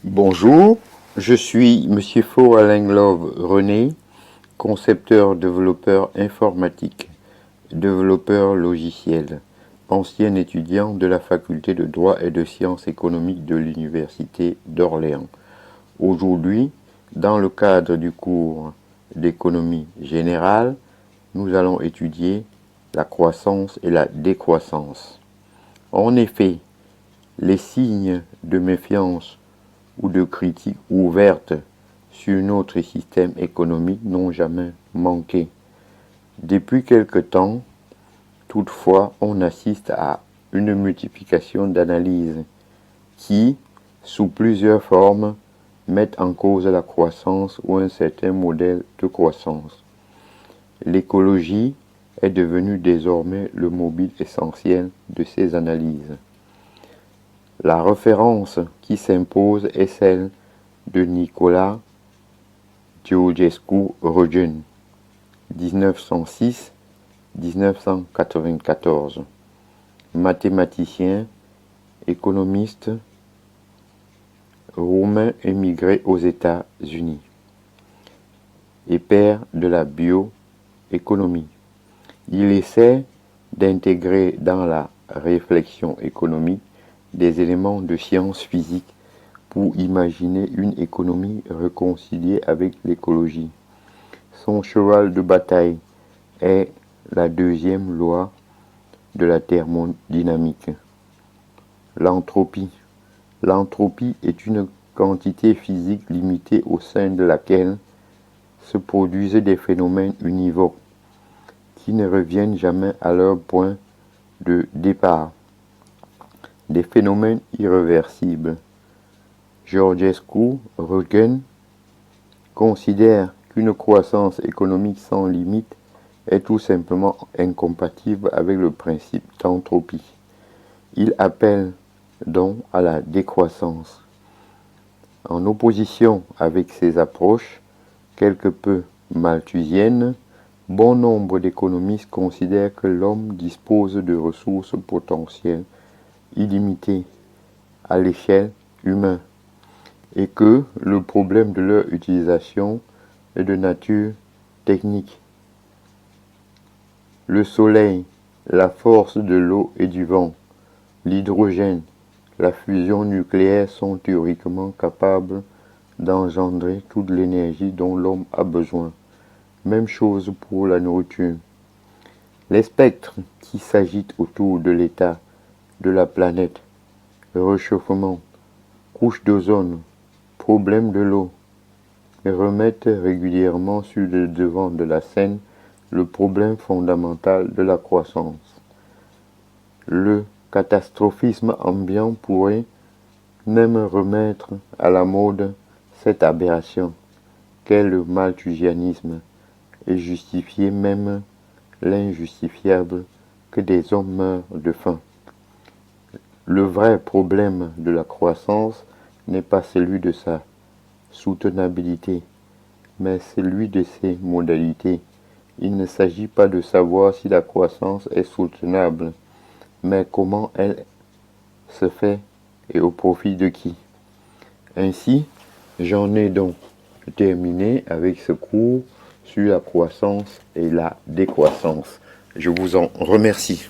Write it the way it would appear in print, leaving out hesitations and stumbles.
Bonjour, je suis Monsieur Faux-Alain-Love René, concepteur développeur informatique, développeur logiciel, ancien étudiant de la faculté de droit et de sciences économiques de l'Université d'Orléans. Aujourd'hui, dans le cadre du cours d'économie générale, nous allons étudier la croissance et la décroissance. En effet, les signes de méfiance ou de critiques ouvertes sur notre système économique n'ont jamais manqué. Depuis quelque temps, toutefois, on assiste à une multiplication d'analyses qui, sous plusieurs formes, mettent en cause la croissance ou un certain modèle de croissance. L'écologie est devenue désormais le mobile essentiel de ces analyses. La référence qui s'impose est celle de Nicolas Georgescu-Roegen, 1906-1994, mathématicien, économiste roumain émigré aux États-Unis et père de la bioéconomie. Il essaie d'intégrer dans la réflexion économique des éléments de sciences physiques pour imaginer une économie réconciliée avec l'écologie. Son cheval de bataille est la deuxième loi de la thermodynamique, l'entropie. L'entropie est une quantité physique limitée au sein de laquelle se produisent des phénomènes univoques qui ne reviennent jamais à leur point de départ, des phénomènes irréversibles. Georgescu-Roegen considère qu'une croissance économique sans limite est tout simplement incompatible avec le principe d'entropie. Il appelle donc à la décroissance. En opposition avec ces approches, quelque peu malthusiennes, bon nombre d'économistes considèrent que l'homme dispose de ressources potentielles illimitées à l'échelle humaine et que le problème de leur utilisation est de nature technique. Le soleil, la force de l'eau et du vent, l'hydrogène, la fusion nucléaire sont théoriquement capables d'engendrer toute l'énergie dont l'homme a besoin. Même chose pour la nourriture. Les spectres qui s'agitent autour de l'état de la planète, réchauffement, couche d'ozone, problème de l'eau, remettent régulièrement sur le devant de la scène le problème fondamental de la croissance. Le catastrophisme ambiant pourrait même remettre à la mode cette aberration qu'est le malthusianisme et justifier même l'injustifiable que des hommes meurent de faim. Le vrai problème de la croissance n'est pas celui de sa soutenabilité, mais celui de ses modalités. Il ne s'agit pas de savoir si la croissance est soutenable, mais comment elle se fait et au profit de qui. Ainsi, j'en ai donc terminé avec ce cours sur la croissance et la décroissance. Je vous en remercie.